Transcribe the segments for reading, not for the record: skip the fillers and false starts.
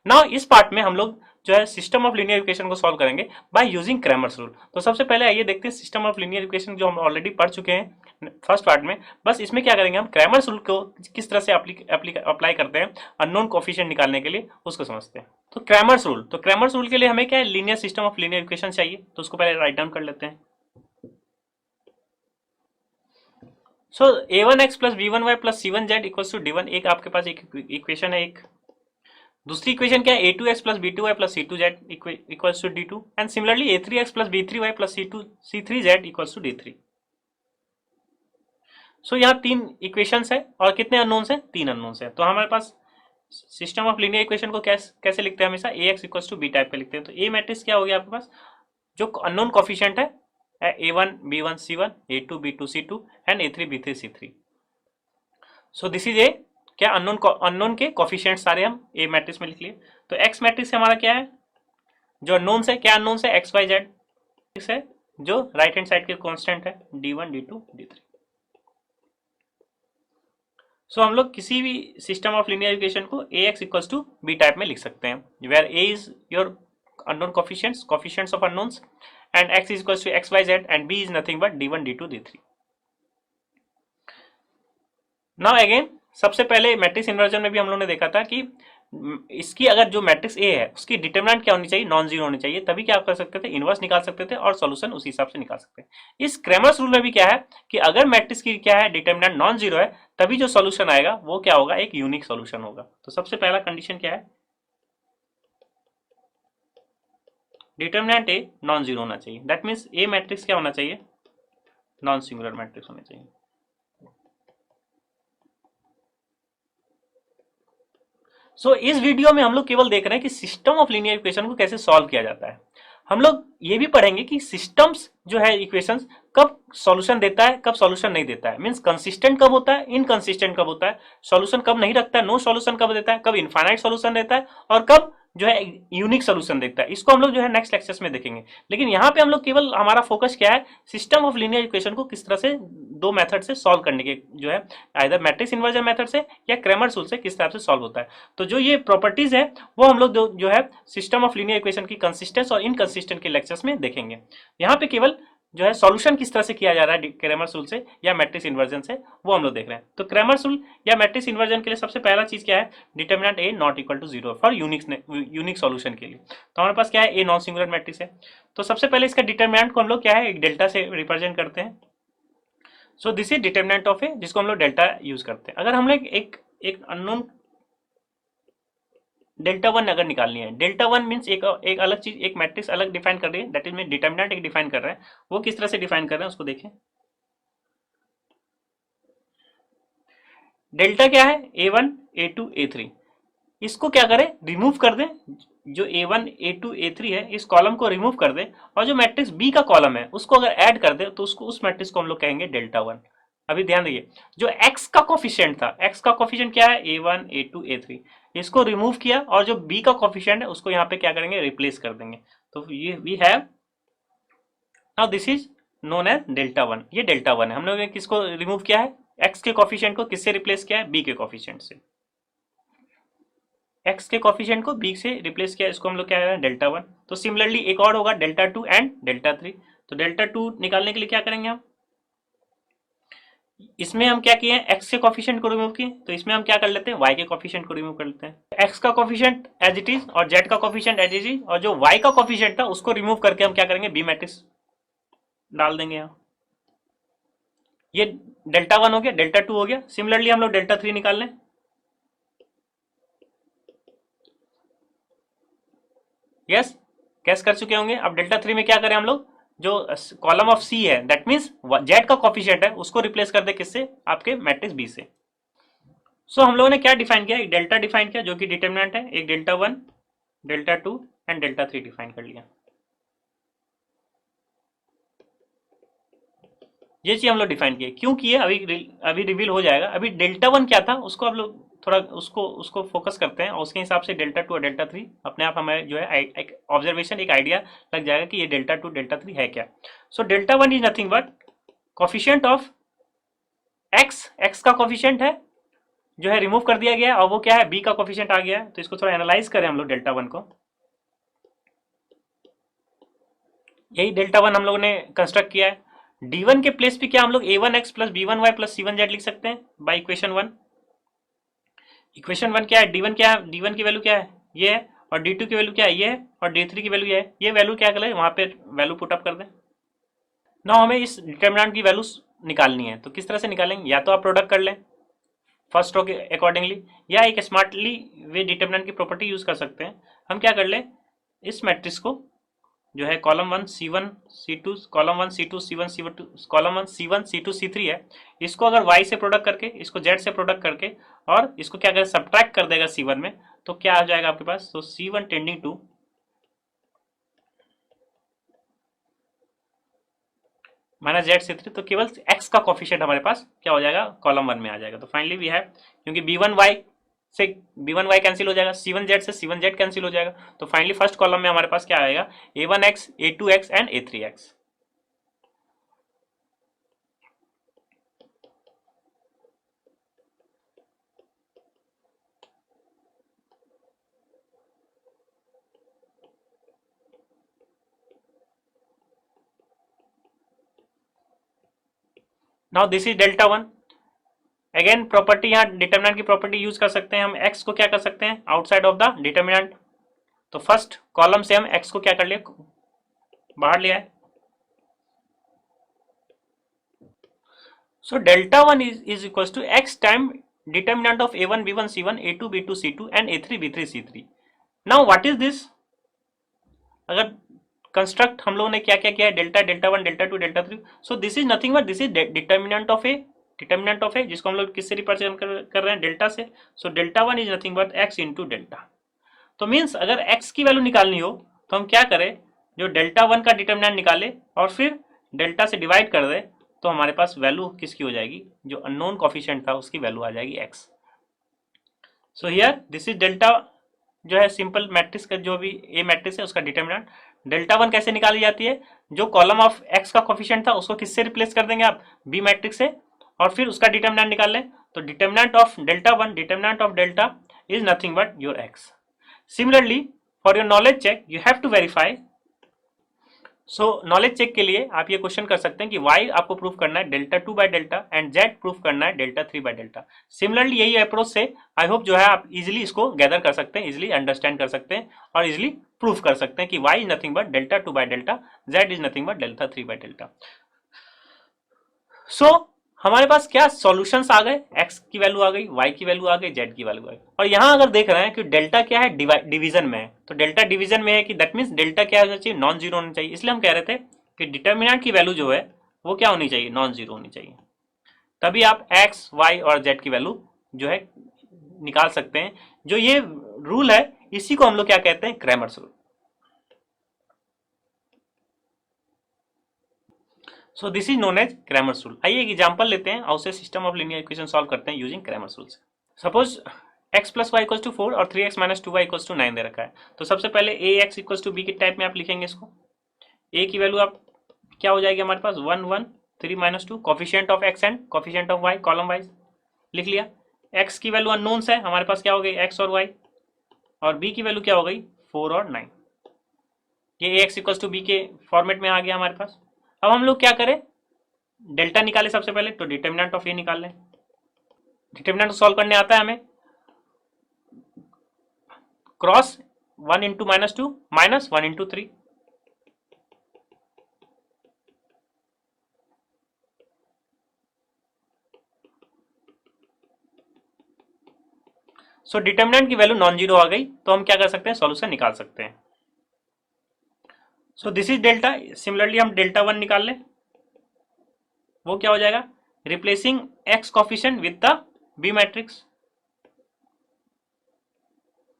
Now इस part में हम लोग जो है सिस्टम ऑफ लीनियर इक्वेशन को सॉल्व करेंगे बाय यूजिंग क्रैमर्स रूल। तो सबसे पहले आइए देखते हैं सिस्टम ऑफ लीनियर इक्वेशन जो हम ऑलरेडी पढ़ चुके हैं फर्स्ट पार्ट में। बस इसमें क्या करेंगे, हम क्रैमर्स रूल को किस तरह से अप्लाई करते हैं अननोन कोफिशिएंट निकालने के लिए, उसको समझते हैं। तो क्रैमर्स रूल के लिए हमें क्या है, linear system of linear equation चाहिए। तो उसको पहले राइट डाउन कर लेते हैं। So a1x plus b1y plus c1z equals to d1, एक आपके पास एक इक्वेशन है। एक दूसरी इक्वेशन क्या है, a2x plus b2y plus c2z equals to d2 and similarly a3x plus b3y plus c3z equals to d3। So यहाँ तीन इक्वेशंस है और कितने अननोन्स हैं, तीन अननोन्स है। तो हमारे पास सिस्टम ऑफ लीनियर इक्वेशन को कैसे लिखते हैं, हमेशा ax equals to b type पे लिखते हैं। तो a मैट्रिक्स क्या हो गया आपके पास, जो अननोन कोफिशिएंट है a1 b1 c1 a2 b2 c2 and a3 b3 c3। So this is a क्या अननोन के कोफिशिएंट सारे हम ए मैट्रिक्स में लिख लिए। तो एक्स मैट्रिक्स हमारा क्या है, जो अननोन्स है, क्या अननोन्स है, एक्स वाई जेड है, जो राइट हैंड साइड के कांस्टेंट है d1 d2 d3। सो हम लोग किसी भी सिस्टम ऑफ लीनियर इक्वेशन को ax equals to b type में लिख सकते हैं, where a is your unknown coefficients of unknowns and x is equals to x y z and b is nothing but d1 d2 d3। Now again सबसे पहले matrix inversion में भी हम लोगों ने देखा था कि इसकी अगर जो मैट्रिक्स ए है उसकी डिटरमिनेंट क्या होनी चाहिए, नॉन जीरो होनी चाहिए, तभी क्या आप कर सकते थे, इनवर्स निकाल सकते थे और सॉल्यूशन उसी हिसाब से निकाल सकते हैं। इस क्रैमर्स रूल में भी क्या है कि अगर मैट्रिक्स की क्या है डिटरमिनेंट नॉन जीरो है, तभी जो सॉल्यूशन आएगा वो क्या होगा, एक यूनिक सॉल्यूशन होगा। तो सबसे पहला कंडीशन क्या है, डिटरमिनेंट ए नॉन जीरो होना चाहिए। दैट मीन्स ए मैट्रिक्स क्या होना चाहिए, नॉन सिंगुलर मैट्रिक्स होना चाहिए। सो इस वीडियो में हम लोग केवल देख रहे हैं कि सिस्टम ऑफ लीनियर इक्वेशन को कैसे सॉल्व किया जाता है। हम लोग ये भी पढ़ेंगे कि सिस्टम्स जो है इक्वेशंस कब सॉल्यूशन देता है, कब सॉल्यूशन नहीं देता है, मींस कंसिस्टेंट कब होता है, इनकंसिस्टेंट कब होता है, सॉल्यूशन कब नहीं रखता है, नो सॉल्यूशन कब देता है, कब इनफाइनाइट सॉल्यूशन देता है और कब जो है यूनिक सॉल्यूशन देखता है। इसको हम लोग जो है नेक्स्ट लेक्चर्स में देखेंगे। लेकिन यहाँ पे हम लोग केवल हमारा फोकस क्या है, सिस्टम ऑफ लीनियर इक्वेशन को किस तरह से दो मेथड से सॉल्व करने के, जो है आइदर मैट्रिक्स इन्वर्जन मेथड से या क्रैमर्स रूल से किस तरह से सॉल्व होता है। तो जो ये प्रॉपर्टीज है वो हम लोग जो है सिस्टम ऑफ लीनियर इक्वेशन की कंसिस्टेंस और इनकंसिस्टेंट के लेक्चर्स में देखेंगे। यहाँ पे केवल जो है सॉल्यूशन किस तरह से किया जा रहा है क्रैमर्स रूल से या मैट्रिक्स इन्वर्जन से, वो हम लोग देख रहे हैं। तो क्रैमर्स रूल या मैट्रिक्स इन्वर्जन के लिए सबसे पहला चीज क्या है, determinant A not equal to zero for unique solution के लिए। तो हमारे पास क्या है, ए नॉन सिंगुलर मैट्रिक्स है। तो सबसे पहले इसका डिटरमिनेंट को हम लोग क्या है, एक डेल्टा से रिप्रेजेंट करते हैं। So this is determinant of A, जिसको हम लोग डेल्टा यूज करते हैं। अगर हम लोग एक अननोन डेल्टा वन अगर निकालनी है, डेल्टा वन मीन्स एक अलग चीज, एक मैट्रिक्स अलग डिफाइन कर रही है, दैट इज में डिटरमिनेंट एक डिफाइन कर रहे हैं। वो किस तरह से डिफाइन कर रहे हैं उसको देखें। डेल्टा क्या है, a1 a2 a3, इसको क्या करें, रिमूव कर दें। जो a1 a2 a3 है इस कॉलम को रिमूव कर दें और जो मैट्रिक्स b का कॉलम है उसको अगर ऐड कर दे तो उसको उस मैट्रिक्स को हम लोग कहेंगे डेल्टा वन। अभी ध्यान दीजिए, जो x का कोफिशिएंट था, x का कोफिशिएंट क्या है, a1 a2 a3, इसको रिमूव किया और जो b का कोफिशिएंट है उसको यहाँ पे क्या करेंगे, रिप्लेस कर देंगे। तो ये we have now this is known as delta one. ये डेल्टा वन है, हम लोग ने किसको रिमूव किया है, x के कोफिशिएंट को किससे रिप्लेस किया है, b के कोफिशिएंट से। x के कोफिशिएंट को b से रिप्लेस किया, इसको हम लोग क्या है, डेल्टा वन। तो सिमिलरली एक और होगा delta two and delta three. तो डेल्टा टू निकालने के लिए क्या करेंगे हम, इसमें हम क्या किए, x के कोफिशिएंट को रिमूव किए, तो इसमें हम क्या कर लेते हैं, y के कोफिशिएंट को रिमूव कर लेते हैं। x का कोफिशिएंट एज इट इज और z का कोफिशिएंट एज इट इज, और जो y का कोफिशिएंट था उसको रिमूव करके हम क्या करेंगे, b मैट्रिक्स डाल देंगे यहाँ। ये डेल्टा वन हो गया, डेल्टा टू हो गया। सिमिलरली हम लोग डेल्टा थ्री निकाल लें। यस, कैस कर चुके होंगे। अब डेल्टा थ्री में क्या करें हम लोग, जो कॉलम ऑफ सी है दैट मीन्स जेड का कोफिशिएंट है उसको रिप्लेस कर दे किससे, आपके मैट्रिक्स बी से। सो हम लोगों ने क्या डिफाइन किया, एक डेल्टा डिफाइन किया जो कि डिटरमिनेंट है, एक delta one, delta to and delta three define कर लिया। ये चीज हम लोग डिफाइन किए, क्यों किए अभी रिवील हो जाएगा। अभी डेल्टा वन क्या था उसको हम लोग थोड़ा उसको फोकस करते हैं और उसके हिसाब से डेल्टा टू और डेल्टा थ्री अपने आप हमें जो है एक ऑब्जर्वेशन, एक आइडिया लग जाएगा कि ये डेल्टा टू डेल्टा थ्री है क्या। सो delta one is nothing but coefficient of x, x का कोफिशिएंट है जो है रिमूव कर दिया गया है और वो क्या है, बी का कोफिशिएंट आ गया है। तो इसको थोड़ा एनालाइज करें हम लोग डेल्टा वन को। यही डेल्टा वन हम लोगों ने कंस्ट्रक्ट किया है। D1 के प्लेस पे क्या हम लोग a1x plus b1y plus c1z लिख सकते हैं by equation one. Equation one क्या है, D1 क्या है, D1 की वैल्यू क्या है, ये है, और D2 की वैल्यू क्या है, ये है, और D3 की वैल्यू ये है। ये वैल्यू क्या करें, वहां पे वैल्यू पुट अप कर दें। ना हमें इस डिटर्मिनेंट की वैल्यू निकालनी है, तो किस तरह से निकालेंगे, या तो आप प्रोडक्ट कर लें फर्स्ट रो के अकॉर्डिंगली, या एक स्मार्टली वे डिटर्मिनेंट की प्रॉपर्टी यूज कर सकते हैं। हम क्या कर लें, इस मैट्रिक्स को जो है column one C1 C2, column one C2 C1 C2, column one C1 C2 C3 है, इसको अगर y से प्रोडक्ट करके, इसको z से प्रोडक्ट करके, और इसको क्या करें, सब्ट्रैक्ट कर देगा C1 में, तो क्या आ जाएगा आपके पास, तो C1 tending to minus Z C3, तो केवल x का कोफिशिएंट हमारे पास क्या हो जाएगा, कॉलम वन में आ जाएगा। तो फाइनली वी हैव, क्योंकि b1y से b1y कैंसिल हो जाएगा, C1z से C1z कैंसिल हो जाएगा, तो फाइनली फर्स्ट कॉलम में हमारे पास क्या आएगा, a1x a2x and a3x। Now this is delta one. Again property, यहाँ डिटर्मिनेंट की प्रॉपर्टी यूज कर सकते हैं हम, x को क्या कर सकते हैं, आउटसाइड ऑफ द डिटर्मिनेंट। तो फर्स्ट कॉलम से हम x को क्या कर लिया, बाहर लिया है। So delta one is equal to x time determinant of a1 b1 c1 a2 b2 c2 and a3 b3 c3। Now what is this, अगर कंस्ट्रक्ट हम लोगों ने क्या क्या किया है, delta, delta one, delta two, delta three. So this is nothing but this is determinant of A, determinant of A, जिसको हम लोग किससे रिप्रेजेंट कर रहे हैं, डेल्टा से। सो delta one is nothing but x into delta. तो मीन्स अगर x की वैल्यू निकालनी हो तो हम क्या करें, जो डेल्टा वन का डिटर्मिनेंट निकाले और फिर डेल्टा से डिवाइड कर दे, तो हमारे पास वैल्यू किसकी हो जाएगी, जो अननोन कोफिशिएंट था उसकी वैल्यू आ जाएगी x। So here this is delta, जो है सिंपल मैट्रिक्स का, जो भी ए मैट्रिक्स है उसका डिटर्मिनेंट। डेल्टा वन कैसे निकाली जाती है, जो कॉलम ऑफ एक्स का कोफिशिएंट था उसको किससे रिप्लेस कर देंगे आप, बी मैट्रिक्स से, और फिर उसका डिटर्मिनेंट निकाल लें। तो determinant of delta one, determinant of delta is nothing but your x. Similarly for your knowledge check you have to verify. So knowledge check के लिए आप ये क्वेश्चन कर सकते हैं कि y आपको प्रूफ करना है delta two by delta and z proof करना है delta three by delta. Similarly यही अप्रोच से आई होप जो है आप इजीली इसको गैदर कर सकते हैं, इजीली अंडरस्टैंड कर सकते हैं और इजीली प्रूफ कर सकते हैं कि y is nothing but delta two by delta, z is nothing but delta three by delta. So हमारे पास क्या सॉल्यूशंस आ गए, x की वैल्यू आ गई, y की वैल्यू आ गई, z की वैल्यू आ गई। और यहां अगर देख रहे हैं कि डेल्टा क्या है, डिवीजन में है, तो डेल्टा डिवीजन में है कि दैट मींस डेल्टा क्या होना चाहिए, नॉन जीरो होना चाहिए। इसलिए हम कह रहे थे कि डिटर्मिनेंट की वैल्यू जो है वो क्या होनी चाहिए, नॉन जीरो होनी चाहिए। तभी आप x, y और z की वैल्यू जो है निकाल सकते हैं। जो ये रूल है इसी को हम लोग क्या कहते हैं, Cramer's rule. So this is known as Cramer's rule. आइए एक एग्जांपल लेते हैं और उससे system of linear equation solve करते हैं यूजिंग क्रैमर्स रूल से। Suppose x plus y equals to 4 और 3x minus 2y equals to 9 दे रखा है। तो सबसे पहले ax इक्वल्स टू b के टाइप में आप लिखेंगे इसको। a की वैल्यू आप क्या हो जाएगी हमारे पास 1 1 3 minus 2, coefficient of x and coefficient of y column wise लिख लिया। x की वैल्यू अननोन्स है हमारे पास, क्या हो गई x और y, और b की वैल्यू क्या हो गई 4 और 9। ये ax इक्वल्स टू b के फॉर्मेट में आ गया हमारे पास। अब हम लोग क्या करें, डेल्टा निकाले सबसे पहले, तो डिटर्मिनेंट ऑफ ए निकाल लें। डिटर्मिनेंट सॉल्व करने आता है हमें, cross 1 into minus 2 minus 1 into 3। So determinant की वैल्यू नॉन जीरो आ गई, तो हम क्या कर सकते हैं, सॉल्यूशन निकाल सकते हैं। So this is delta. Similarly हम डेल्टा वन निकाल लें, वो क्या हो जाएगा, replacing X coefficient with the B matrix.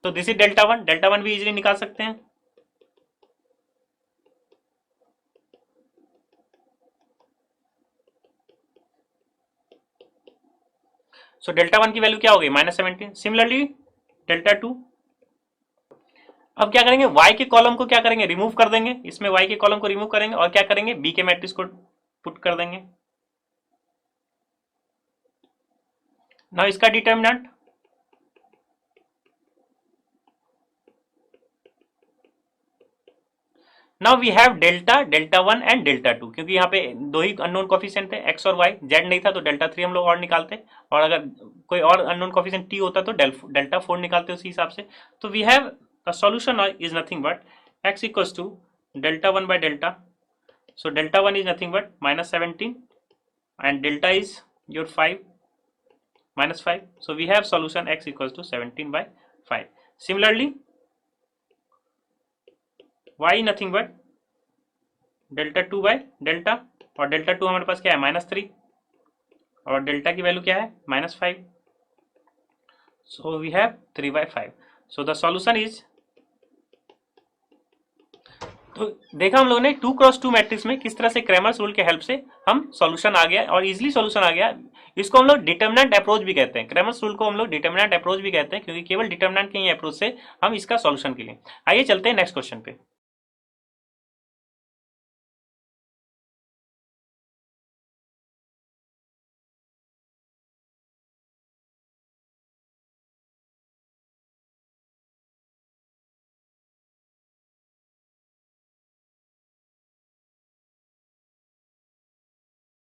तो this is delta one, delta one भी इजीली निकाल सकते हैं। सो डेल्टा वन की वैल्यू क्या हो गई, -17। सिमिलरली डेल्टा टू, अब क्या करेंगे, y के कॉलम को क्या करेंगे, रिमूव कर देंगे, इसमें y के कॉलम को रिमूव करेंगे और क्या करेंगे, b के मैट्रिक्स को पुट कर देंगे। नाउ इसका determinant now we have delta, delta 1 and delta 2, क्योंकि यहाँ पे दो ही अननोन कोफिशिएंट थे एक्स और वाई, जेड नहीं था तो डेल्टा 3 हम लोग और निकालते, और अगर कोई और अननोन कोफिशिएंट टी होता तो डेल्टा 4 निकालते उसी हिसाब से। तो we have the solution is nothing but x equals to delta 1 by delta, so delta 1 is nothing but minus 17 and delta is your 5 minus 5, so we have solution x equals to 17 by 5. Similarly y nothing but delta 2 by delta, और delta 2 हमारे पास क्या है minus 3, और delta की value क्या है minus 5, so we have 3 by 5, so the solution is, तो देखा हम लोगों ने 2x2 मैट्रिक्स में किस तरह से क्रैमर्स रूल के हेल्प से हम सॉल्यूशन आ गया और इजीली सॉल्यूशन आ गया। इसको हम लोग डिटरमिनेंट अप्रोच भी कहते हैं, क्रैमर्स रूल को हम लोग डिटरमिनेंट अप्रोच भी कहते हैं, क्योंकि केवल डिटरमिनेंट के ही अप्रोच से हम इसका सॉल्यूशन के लिए। आइए चलते हैं नेक्स्ट क्वेश्चन पे।